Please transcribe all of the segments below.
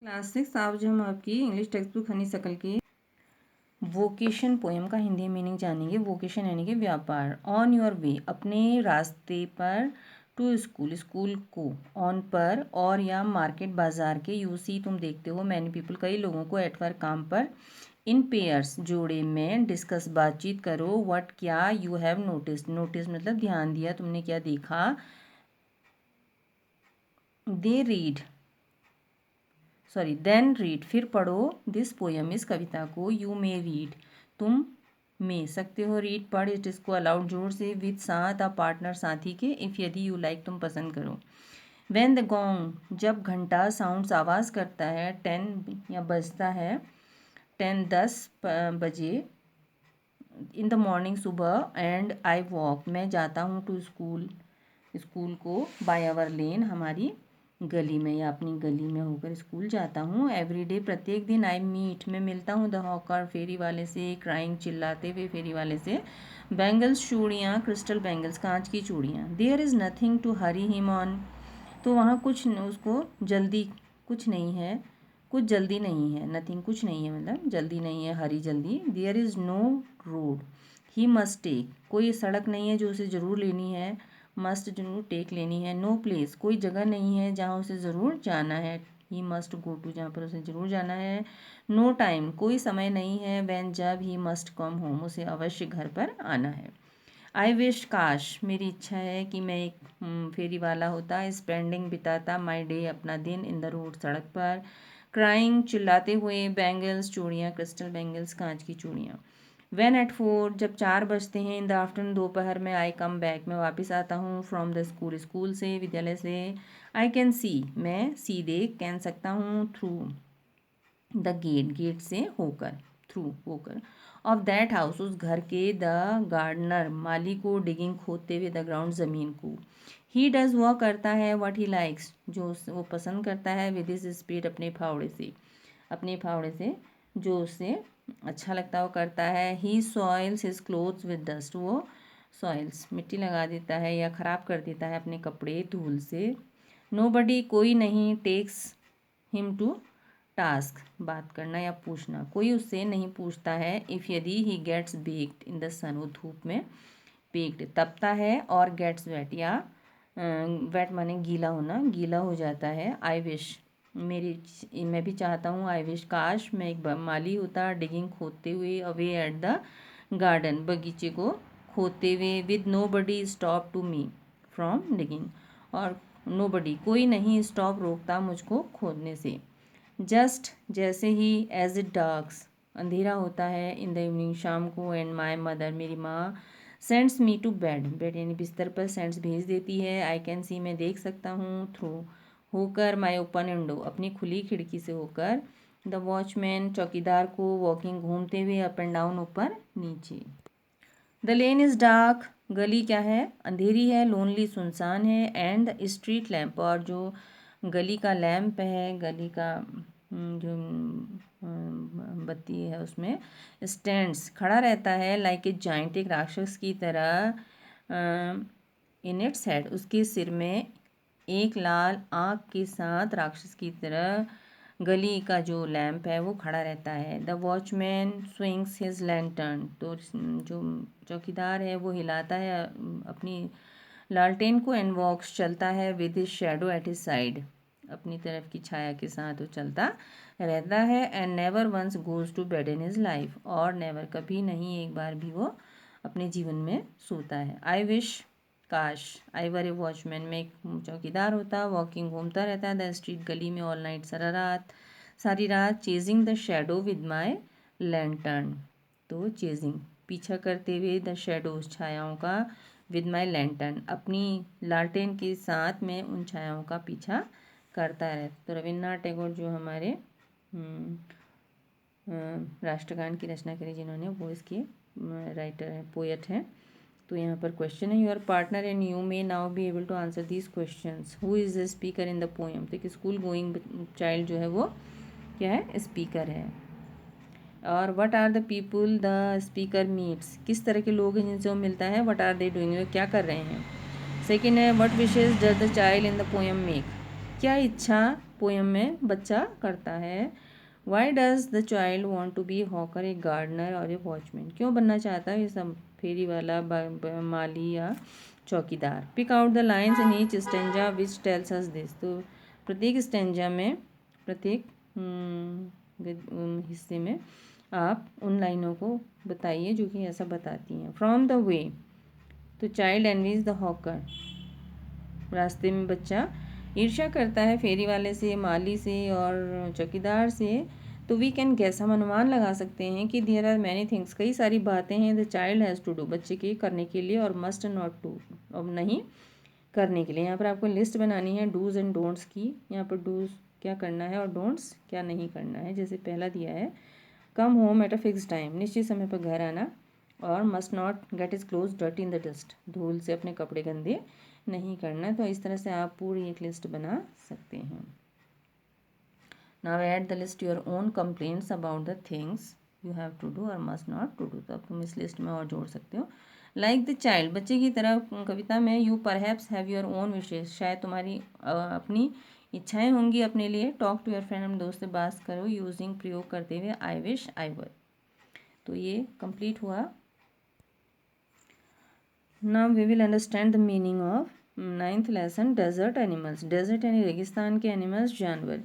Class 6 आज हम आपकी इंग्लिश टेक्स्ट बुक हनी सकल की वोकेशन पोएम का हिंदी मीनिंग जानेंगे। वोकेशन यानी कि व्यापार। ऑन योर वे, अपने रास्ते पर। टू स्कूल, स्कूल को। ऑन पर और या मार्केट बाजार के। यू सी, तुम देखते हो। मैनी पीपल, कई लोगों को। एट वर्क, काम पर। इन पेयर्स, जोड़े में। डिस्कस, बातचीत करो। व्हाट, क्या। यू हैव नोटिस, नोटिस मतलब ध्यान दिया, तुमने क्या देखा। They read, sorry then read, फिर पढ़ो। दिस पोयम, इस कविता को। यू मे रीड, तुम में सकते हो। रीड, पढ़। इट इसको अलाउड, जोर से। विद, साथ। अ पार्टनर, साथी के। इफ़, यदि। यू लाइक, तुम पसंद करो। व्हेन द गोंग, जब घंटा। साउंड्स, आवाज़ करता है। 10 या बजता है। 10 10 बजे। इन द मॉर्निंग, सुबह। एंड आई वॉक, मैं जाता हूँ। टू स्कूल, स्कूल को। बाय आवर लेन, हमारी गली में या अपनी गली में होकर स्कूल जाता हूँ। एवरीडे, प्रत्येक दिन। आई मीट, मैं मिलता हूँ। द हॉकर, फेरी वाले से। क्राइंग, चिल्लाते हुए फेरी वाले से। बैंगल्स, चूड़ियाँ। क्रिस्टल बैंगल्स, कांच की चूड़ियाँ। There is nothing to hurry him on, तो वहाँ कुछ उसको जल्दी, कुछ नहीं है, कुछ जल्दी नहीं है। नथिंग, कुछ नहीं है मतलब जल्दी नहीं है, हरी जल्दी। There is no road, he must take, कोई सड़क नहीं है जो उसे ज़रूर लेनी है। मस्ट, जरूर टेक लेनी है। नो प्लेस, कोई जगह नहीं है जहाँ उसे ज़रूर जाना है। ही मस्ट गो टू, जहाँ पर उसे ज़रूर जाना है। नो टाइम, कोई समय नहीं है। वैन, जब। ही मस्ट कम होम, उसे अवश्य घर पर आना है। आई विश, काश। मेरी इच्छा है कि मैं एक फेरी वाला होता। स्पेंडिंग, बिताता। माई डे, अपना दिन। इन द रोड, सड़क पर। क्राइंग, चिल्लाते हुए। बैंगल्स, चूड़ियाँ। क्रिस्टल बैंगल्स, कांच की चूड़ियाँ। व्हेन एट 4, जब 4 बजते हैं। इन द आफ्टरनून, दोपहर में। आई कम बैक, मैं वापस आता हूँ। फ्रॉम द स्कूल, स्कूल से, विद्यालय से। आई कैन सी, मैं सी देख, कैन सकता हूँ। थ्रू द गेट, गेट से होकर। थ्रू, होकर। ऑफ दैट हाउस, उस घर के। द गार्डनर, माली को। डिगिंग, खोदते हुए। द ग्राउंड, ज़मीन को। ही डज, वह करता है। व्हाट ही लाइक्स, जो वो पसंद करता है। विद हिज स्पीड, अपने फावड़े से, अपने फावड़े से। जो उसे अच्छा लगता है वो करता है। He soils his clothes with dust, वो सॉइल्स, मिट्टी लगा देता है या ख़राब कर देता है अपने कपड़े धूल से। नो बडी, कोई नहीं। टेक्स हिम टू टास्क, बात करना या पूछना, कोई उससे नहीं पूछता है। इफ़, यदि। He gets baked in the sun, वो धूप में। बेक्ड, तपता है। और गेट्स वेट, या वेट माने गीला होना, गीला हो जाता है। आई विश, मेरी, मैं भी चाहता हूँ। आई विश, काश मैं एक माली होता। डिगिंग, खोदते हुए। अवे एट द गार्डन, बगीचे को खोदते हुए। With nobody stop to me from digging, और नो बडी, कोई नहीं। स्टॉप, रोकता मुझको खोदने से। जस्ट, जैसे ही। एज इट डार्क्स, अंधेरा होता है। इन द इवनिंग, शाम को। एंड माई मदर, मेरी माँ। Sends me to bed, bed यानी बिस्तर पर। सेंड्स, भेज देती है। आई कैन सी, मैं देख सकता हूँ। थ्रू, होकर। माई ओपन विंडो, अपनी खुली खिड़की से होकर। द वॉचमैन, चौकीदार को। वॉकिंग, घूमते हुए। अप एंड डाउन, ऊपर नीचे। द लेन इज़ डार्क, गली क्या है, अंधेरी है। लोनली, सुनसान है। एंड स्ट्रीट लैम्प, और जो गली का लैम्प है, गली का जो बत्ती है उसमें स्टैंड्स, खड़ा रहता है। लाइक ए जाइंट, एक राक्षस की तरह। इन इट्स हेड, उसके सिर में। एक लाल आँख के साथ, राक्षस की तरह। गली का जो लैंप है वो खड़ा रहता है। The watchman swings his lantern, तो जो चौकीदार है वो हिलाता है अपनी लालटेन को। एंड वॉक्स, चलता है। With his shadow at his side, अपनी तरफ की छाया के साथ वो चलता रहता है। And never once goes to bed in his life, और नेवर, कभी नहीं, एक बार भी वो अपने जीवन में सोता है। आई विश, काश। आई वर ए वॉचमैन, मैं एक चौकीदार होता। वॉकिंग, घूमता रहता है। द स्ट्रीट, गली में। ऑल नाइट, सारा रात, सारी रात। Chasing the shadow with my lantern, तो चेजिंग, पीछा करते हुए। द शेडोज, छायाओं का। विद माई लैंटर्न, अपनी लालटेन के साथ मैं उन छायाओं का पीछा करता है। तो रविन्द्रनाथ टैगोर जो हमारे राष्ट्रगान की रचना करी जिन्होंने, वो इसके राइटर हैं, पोएट हैं। तो यहाँ पर क्वेश्चन है। Your partner and you may now be able to answer these questions. Who is the speaker in the poem, तो एक स्कूल गोइंग चाइल्ड जो है वो क्या है, स्पीकर है। और what are the people the speaker meets, किस तरह के लोग हैं जिनसे वो मिलता है। व्हाट आर दे डूइंग, वे क्या कर रहे हैं। सेकेंड है, what wishes does the child in the poem make, क्या इच्छा पोयम में बच्चा करता है। Why does the child want to be hawker, a gardener और ए वॉचमैन? क्यों बनना चाहता है ये सब फेरी वाला, माली या चौकीदार? Pick out the lines in each stanza which tells us this. तो प्रत्येक स्टेंजा में, प्रत्येक हिस्से में आप उन लाइनों को बताइए जो कि ऐसा बताती हैं। फ्रॉम द वे, तो चाइल्ड एनवीज द हॉकर, रास्ते में बच्चा ईर्ष्या करता है फेरी वाले से, माली से और चौकीदार से। तो वी कैन गैस, हम अनुमान लगा सकते हैं कि देयर आर मैनी थिंग्स, कई सारी बातें हैं the child has to do, बच्चे के करने के लिए, और मस्ट नॉट टू, अब नहीं करने के लिए। यहाँ पर आपको लिस्ट बनानी है डूज एंड डोंट्स की। यहाँ पर डूज क्या करना है और डोंट्स क्या नहीं करना है। जैसे पहला दिया है, come home at a fix time, निश्चित समय पर घर आना, और must not gate is close dirty in the dust, धूल से अपने कपड़े गंदे नहीं करना। तो इस तरह से आप पूरी एक लिस्ट बना सकते हैं। Now add the list your own complaints about the things you have to do और मस्ट नॉट टू डू। तो अब तुम इस लिस्ट में और जोड़ सकते हो। लाइक द चाइल्ड, बच्चे की तरह कविता में, you perhaps have your own विशेष, शायद तुम्हारी अपनी इच्छाएं होंगी अपने लिए। टॉक टू योर फ्रेंड, हम दोस्त से बात करो, यूजिंग प्रयोग करते हुए आई विश आई वर। तो ये कंप्लीट हुआ। Now we will understand the meaning of 9th lesson, desert animals. Desert यानी रेगिस्तान के एनिमल्स, जानवर।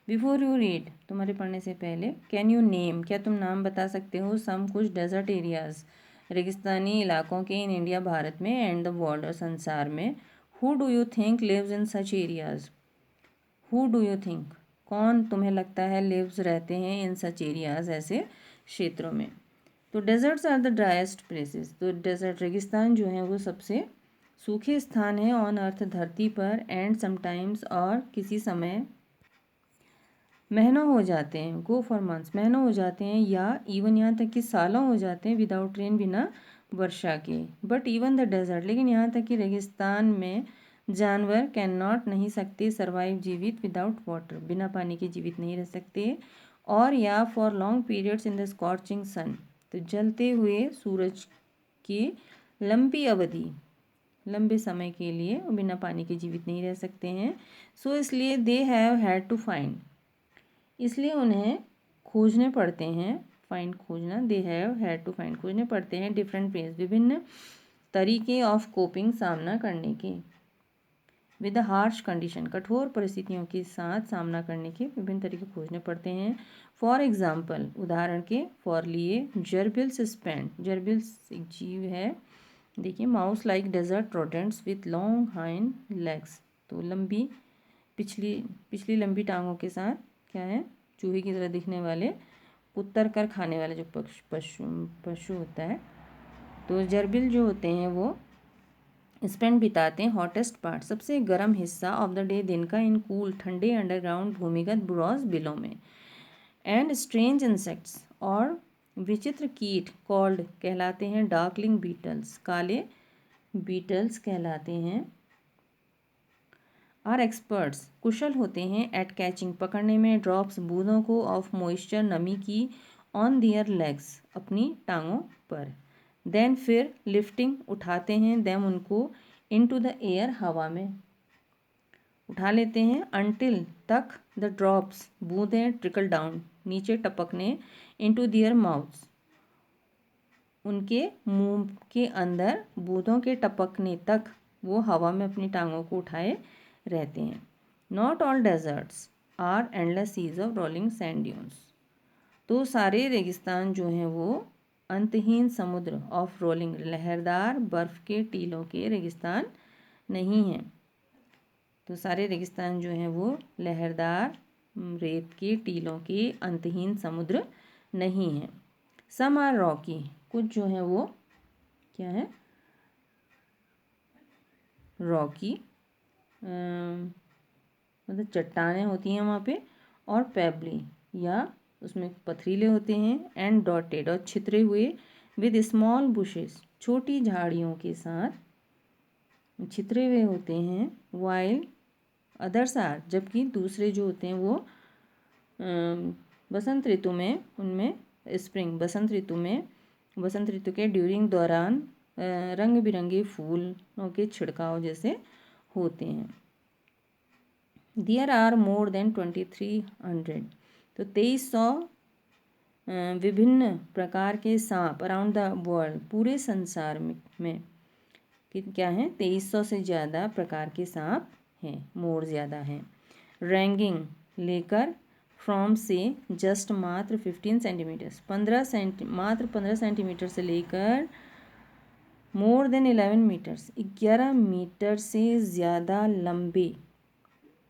बिफोर यू रीड, तुम्हारे पढ़ने से पहले, कैन यू नेम, क्या तुम नाम बता सकते हो, सम कुछ डेजर्ट एरियाज, रेगिस्तानी इलाकों के, इन इंडिया भारत में, एंड द वर्ल्ड और संसार में। Who do you think lives in such areas, who do you think, कौन तुम्हें लगता है लिव्स रहते हैं इन सच एरियाज, ऐसे क्षेत्रों में। तो deserts are the driest places, तो डेजर्ट रेगिस्तान जो है वो सबसे सूखे स्थान है ऑन अर्थ, धरती पर, एंड समटाइम्स, और किसी समय, महीनों हो जाते हैं, गो फॉर मंथ्स, महीनों हो जाते हैं, या इवन यहाँ तक कि सालों हो जाते हैं, विदाउट रेन, बिना वर्षा के। बट इवन द डेजर्ट, लेकिन यहाँ तक कि रेगिस्तान में जानवर कैन नॉट, नहीं सकते, सर्वाइव, जीवित, विदाउट वाटर, बिना पानी के जीवित नहीं रह सकते, और या for long periods in the scorching sun, तो जलते हुए सूरज की लंबी अवधि, लंबे समय के लिए बिना पानी के जीवित नहीं रह सकते हैं। सो इसलिए they have had to find, इसलिए उन्हें खोजने पड़ते हैं, फाइंड खोजना, they have had to find खोजने पड़ते हैं, डिफरेंट वेज, विभिन्न तरीके ऑफ कोपिंग, सामना करने के, विद द हार्श कंडीशन, कठोर परिस्थितियों के साथ सामना करने के विभिन्न तरीके खोजने पड़ते हैं। फॉर एग्जाम्पल, उदाहरण के, फॉर लिए, जर्बिल्स स्पेंड, जर्बिल्स एक जीव है, देखिए, mouse like desert rodents with long hind legs, तो लंबी पिछली लंबी टांगों के साथ क्या है, चूहे की तरह दिखने वाले, कुतर कर खाने वाले जो पशु होता है। तो जर्बिल जो होते हैं वो स्पेंड बिताते हैं, हॉटेस्ट पार्ट, सबसे गर्म हिस्सा, ऑफ द डे, दिन का, इन कूल, ठंडे, अंडरग्राउंड, भूमिगत, बुरॉस, बिलों में, एंड स्ट्रेंज इंसेक्ट्स, और विचित्र कीट, कॉल्ड, कहलाते हैं, डार्कलिंग बीटल्स, काले बीटल्स कहलाते हैं, आर एक्सपर्ट्स, कुशल होते हैं, एट कैचिंग, पकड़ने में, ड्रॉप्स, बूंदों को, ऑफ मॉइस्चर, नमी की, ऑन दियर लेग्स, अपनी टांगों पर, देन फिर, लिफ्टिंग, उठाते हैं, देम उनको, इनटू द एयर, हवा में उठा लेते हैं, अनटिल, तक, द ड्रॉप्स, बूंदें, ट्रिकल डाउन, नीचे टपकने, इनटू दियर माउथ्स, उनके मुंह के अंदर, बूंदों के टपकने तक वो हवा में अपनी टांगों को उठाए रहते हैं। Not all deserts are endless seas of rolling sand dunes, तो सारे रेगिस्तान जो हैं वो अंतहीन समुद्र, ऑफ रोलिंग, लहरदार बर्फ़ के टीलों के रेगिस्तान नहीं हैं। तो सारे रेगिस्तान जो हैं वो लहरदार रेत के टीलों के अंतहीन समुद्र नहीं हैं। सम आर रॉकी, कुछ जो हैं वो क्या है, रॉकी, मतलब चट्टानें होती हैं वहाँ पे, और पेबली, या उसमें पथरीले होते हैं, एंड डॉटेड, और छितरे हुए, विद स्मॉल बुशेस, छोटी झाड़ियों के साथ छितरे हुए होते हैं, वाइल अदर्स आर, जबकि दूसरे जो होते हैं वो बसंत ऋतु में, उनमें स्प्रिंग, बसंत ऋतु के ड्यूरिंग, दौरान, रंग बिरंगे फूलों के छिड़काव जैसे होते हैं। देयर आर मोर देन 2300, तो 2300 विभिन्न प्रकार के सांप अराउंड द वर्ल्ड, पूरे संसार में क्या हैं, 2300 से ज़्यादा प्रकार के सांप हैं, मोर ज़्यादा हैं। रैंगिंग लेकर फ्रॉम से जस्ट मात्र 15 सेंटीमीटर्स, मात्र 15 सेंटीमीटर से लेकर मोर देन 11 मीटर्स, 11 मीटर से ज़्यादा लंबे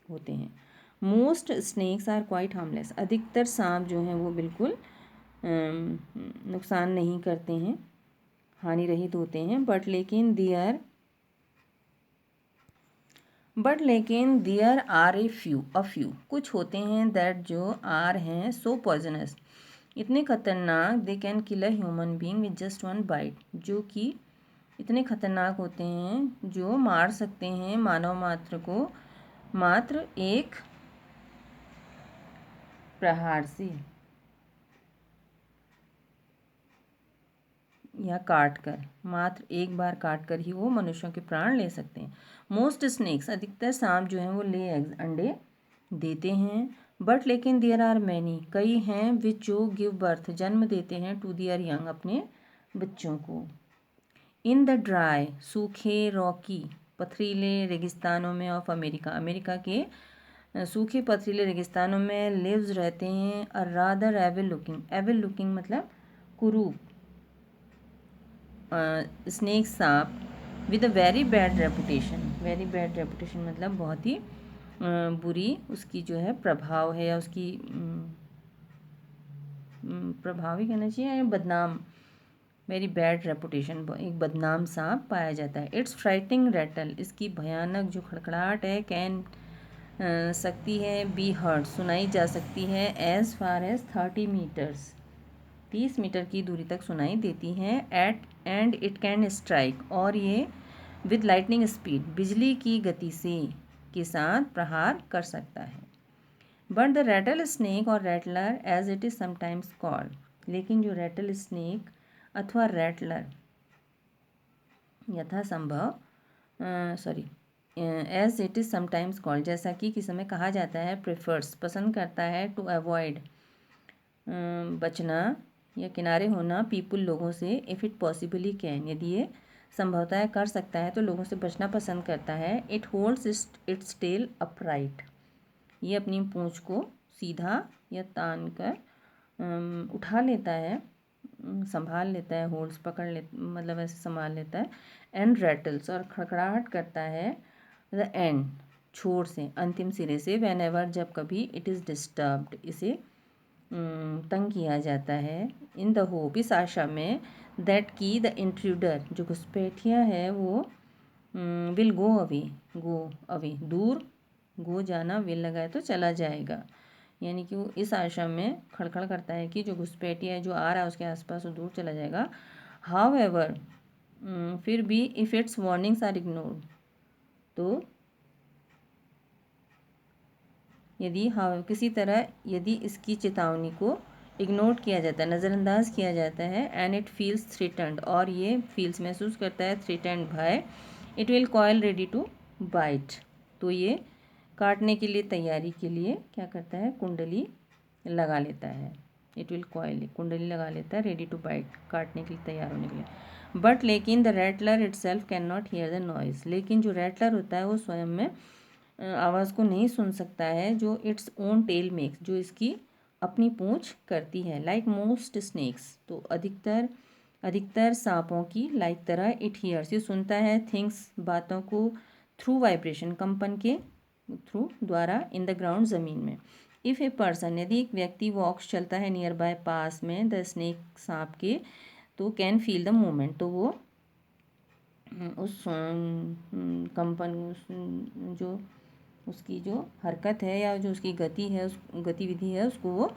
होते हैं। Most snakes are quite harmless, अधिकतर सांप जो हैं वो बिल्कुल नुकसान नहीं करते हैं, हानि रहित होते हैं। बट लेकिन देयर आर अ फ्यू कुछ होते हैं दैट जो आर हैं सो पॉइजनस, इतने खतरनाक, they can kill a human being with just one byte, जो कि इतने खतरनाक होते हैं जो मार सकते हैं मानव मात्र को मात्र एक प्रहार से या काट कर, मात्र एक बार काट कर ही वो मनुष्यों के प्राण ले सकते हैं। मोस्ट स्नेक्स, अधिकतर सांप जो हैं वो ले एग्स, अंडे देते हैं। बट लेकिन देयर आर मैनी, कई हैं विच जो गिव बर्थ, जन्म देते हैं टू देयर यंग, अपने बच्चों को। इन द ड्राई, सूखे, रॉकी, पथरीले रेगिस्तानों में ऑफ अमेरिका, अमेरिका के सूखे पथरीले रेगिस्तानों में लिव्स रहते हैं अ रादर एविल लुकिंग मतलब कुरूप स्नेक सांप with a very bad reputation मतलब बहुत ही बुरी उसकी जो है प्रभाव है, या उसकी प्रभाव ही कहना चाहिए, बदनाम, वेरी बैड रेपुटेशन, एक बदनाम सांप पाया जाता है। इट्स फ्राइटिंग रैटल, इसकी भयानक जो खड़खड़ाहट है, कैन सकती है, बी हर्ड, सुनाई जा सकती है, as far as 30 meters, 30 meter की दूरी तक सुनाई देती हैं। एंड इट कैन स्ट्राइक, और ये विद लाइटनिंग स्पीड, बिजली की गति से के साथ प्रहार कर सकता है। But the rattle snake or rattler as it is sometimes called, लेकिन जो रैटल स्नेक अथवा रैटलर यथासंभव as it is sometimes called, जैसा कि किसी समय कहा जाता है, प्रेफर्स, पसंद करता है, टू अवॉइड, बचना या किनारे होना, पीपुल, लोगों से, इफ़ इट पॉसिबली कैन, यदि ये संभवतः कर सकता है तो लोगों से बचना पसंद करता है। It holds its tail upright, ये अपनी पूंछ को सीधा या तान कर उठा लेता है, संभाल लेता है, होल्ड्स पकड़ ले मतलब ऐसे संभाल लेता है। एंड रैटल्स, और खड़खड़ाहट करता है, द एंड, छोर से, अंतिम सिरे से, वेन एवर, जब कभी, इट इज़ डिस्टर्ब्ड, इसे तंग किया जाता है। इन द होप, इस आशा में, दैट की द इंट्रूडर, जो घुसपैठिया है वो विल गो अवे, दूर, गो जाना, विल लगाए तो चला जाएगा, यानी कि वो इस आशा में खड़खड़ करता है कि जो घुसपैठिया है जो आ रहा है उसके आसपास वो दूर चला जाएगा। हाउ एवर, फिर भी, if its warnings are ignored, तो यदि हाँ किसी तरह यदि इसकी चेतावनी को इग्नोर किया जाता है, नज़रअंदाज किया जाता है, एंड इट फील्स थ्रेटन्ड, और ये फील्स महसूस करता है थ्रेटन्ड, भय, it will coil ready to bite, तो ये काटने के लिए तैयारी के लिए क्या करता है, कुंडली लगा लेता है। इट विल कॉयल, कुंडली लगा लेता है, रेडी टू बाइट, काटने के लिए तैयार होने के लिए। बट लेकिन the rattler itself can not hear the noise, लेकिन जो रैटलर होता है वो स्वयं में आवाज़ को नहीं सुन सकता है जो इट्स ओन टेल मेक्स, जो इसकी अपनी पूंछ करती है। लाइक मोस्ट स्नेक्स, तो अधिकतर सांपों की लाइक तरह, इट हियर्स, ये सुनता है, थिंग्स, बातों को, थ्रू वाइब्रेशन, कंपन के थ्रू, द्वारा, इन द ग्राउंड, ज़मीन में। इफ़ ए पर्सन, यदि एक व्यक्ति वॉक्स, चलता है, नियर बाय, पास में, द स्नेक, सांप के, तो कैन फील द मूवमेंट, तो वो उस कंपन, जो उसकी जो हरकत है या जो उसकी गति है, उस गतिविधि है, उसको वो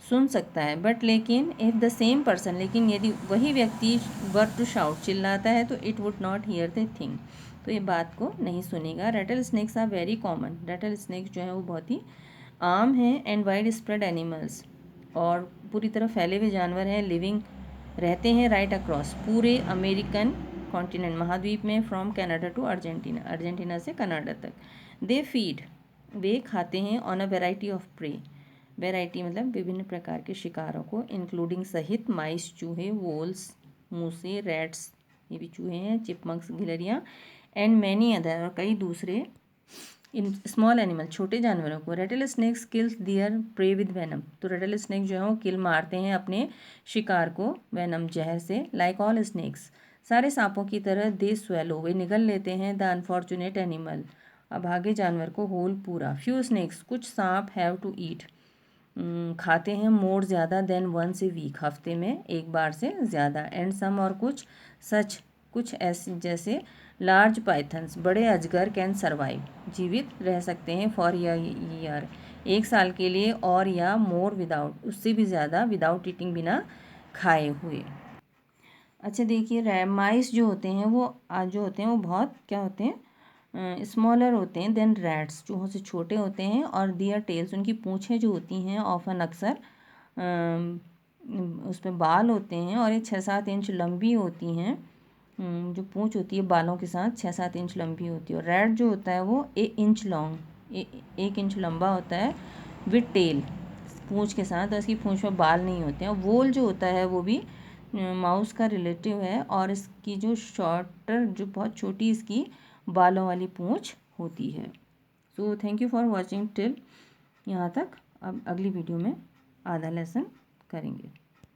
सुन सकता है। बट लेकिन इफ़ द सेम पर्सन, लेकिन यदि वही व्यक्ति वर टू शाउट, चिल्लाता है, तो it would not hear the thing, तो ये बात को नहीं सुनेगा। Rattle snakes are very common, rattle snakes जो है वो बहुत ही आम हैं, एंड वाइड स्प्रेड एनिमल्स, और पूरी तरह फैले हुए जानवर हैं, लिविंग, रहते हैं, राइट अक्रॉस, पूरे अमेरिकन कॉन्टिनेंट, महाद्वीप में, from Canada to Argentina, Argentina से कनाडा तक। दे फीड, वे खाते हैं on a variety of prey. Variety मतलब विभिन्न प्रकार के शिकारों को, इंक्लूडिंग सहित माइस, चूहे, वोल्स, मूसे, रैट्स, ये भी चूहे हैं, चिपमंक्स, गिलहरियाँ, एंड मैनी अदर, और कई दूसरे इन स्मॉल एनिमल, छोटे जानवरों को। Rattle snakes kills their prey with venom, तो रेटल स्नेक जो है वो किल मारते हैं अपने शिकार को वेनम, जहर से। लाइक ऑल स्नेक्स, सारे सांपों की तरह, दे स्वेलो, वे निगल लेते हैं द अनफॉर्चुनेट एनिमल, अभागे जानवर को, होल पूरा। फ्यू स्नेक्स, कुछ सांप, हैव टू ईट, खाते हैं, मोर ज़्यादा, देन वंस ए वीक, हफ्ते में एक बार से ज़्यादा। एंड सम, और कुछ, सच, कुछ ऐसे जैसे, लार्ज पाइथन्स, बड़े अजगर, कैन सर्वाइव, जीवित रह सकते हैं, फॉर ईयर, एक साल के लिए, और या मोर, विदाउट, उससे भी ज़्यादा, विदाउट ईटिंग, बिना खाए हुए। अच्छा देखिए, माइस जो होते हैं वो जो होते हैं वो बहुत क्या होते हैं, स्मॉलर होते हैं देन रैट्स, चूहों से छोटे होते हैं, और दियर टेल्स, उनकी पूँछें जो होती हैं, ऑफन अक्सर उसमें बाल होते हैं, और ये 6-7 इंच लंबी होती हैं, जो पूँछ होती है बालों के साथ 6-7 इंच लंबी होती है। और रैट जो होता है वो 1 इंच लॉन्ग, 1 इंच लंबा होता है, विद टेल, पूँछ के साथ, और इसकी पूँछ में बाल नहीं होते हैं। वोल जो होता है वो भी माउस का रिलेटिव है, और इसकी जो शॉर्टर, जो बहुत छोटी इसकी बालों वाली पूँछ होती है। So thank you for watching till यहाँ तक। अब अगली वीडियो में आधा लेसन करेंगे।